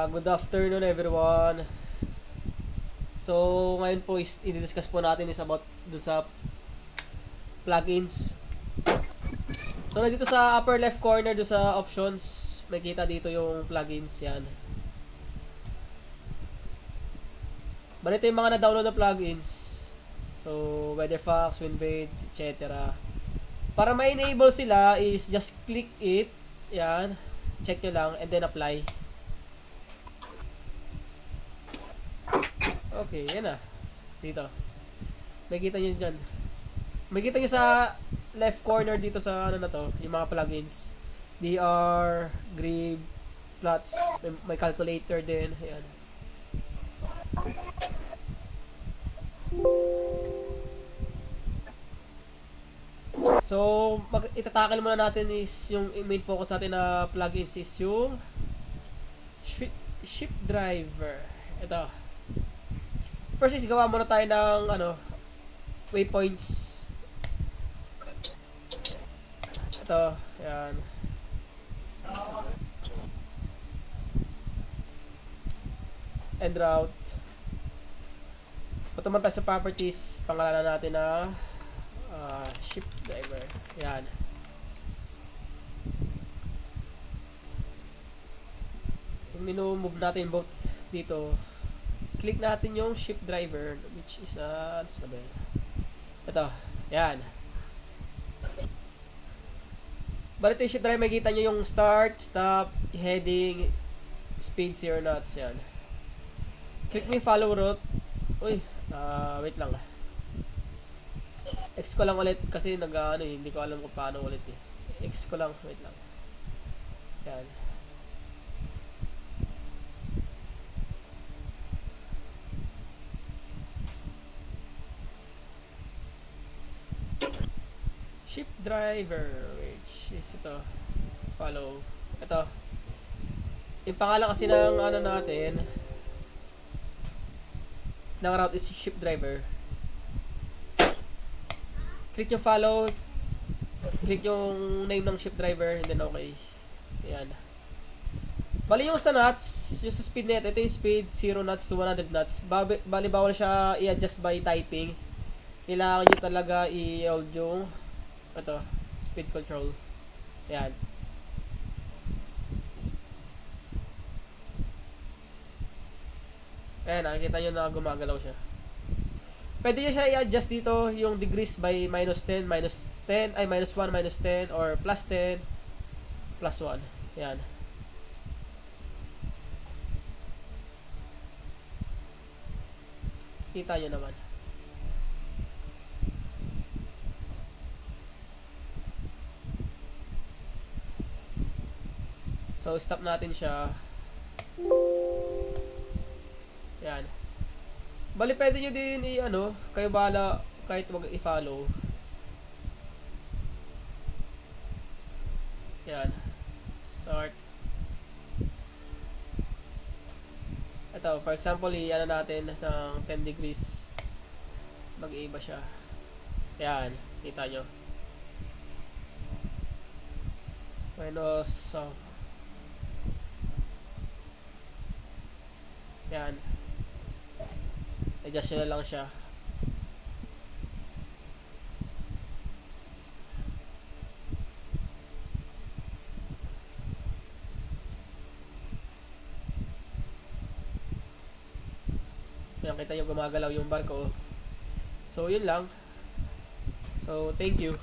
Good afternoon everyone. So, ngayon po is i-discuss po natin is about dun sa plugins. So, nandito sa upper left corner dun sa options, makita dito yung plugins yan. Bali ito yung mga na-download na plugins. So, Weatherfax, Winbait, etc. Para ma-enable sila is just click it. Yan. Check nyo lang and then apply. Okay, yan na. Dito. Makikita nyo dyan. Makikita nyo sa left corner dito sa ano na to, yung mga plugins. DR, Grid, Plots, may calculator din. Ayan. So, itatakal muna natin is yung main focus natin na plugins is yung Ship Driver. Ito. First is gawa muna tayo ng waypoints. Ito, yan. And route. Punta tayo sa properties, pangalanan natin na Ship Driver. Yan. Move natin both dito. Click natin yung Ship Driver, which is ito. Yan. Bali ito yung Ship Driver, makikita nyo yung start, stop, heading, speed, 0 knots. Yan. Click mo yung follow route. Uy, wait lang. X ko lang ulit kasi hindi ko alam kung paano ulit eh. X ko lang, wait lang. Yan. Ship Driver, which is ito. Follow. Ito. Yung pangalan kasi ng natin ng route is Ship Driver. Click yung follow. Click yung name ng Ship Driver and then okay. Ayan. Bali yung sa knots, yung sa speed net, ito yung speed 0 knots to 100 knots. Bali bawal siya i-adjust by typing. Kailangan nyo talaga i-hold yung speed control. Ayan. Ayan, nakikita nyo na gumagalaw siya. Pwede nyo siya i-adjust dito yung degrees by -10, -10, ay -1, -10, or +10, +1. Ayan. Kita nyo naman. So, stop natin siya. Yan. Bali, pwede nyo din kayo bahala kahit wag i-follow. Yan. Start. Ito, for example, natin ng 10 degrees. Mag-iiba siya. Yan. Kita nyo. Minus, yan. Adjust nyo na lang siya. Yan, kita nyo gumagalaw yung barko. So, yun lang. So, thank you.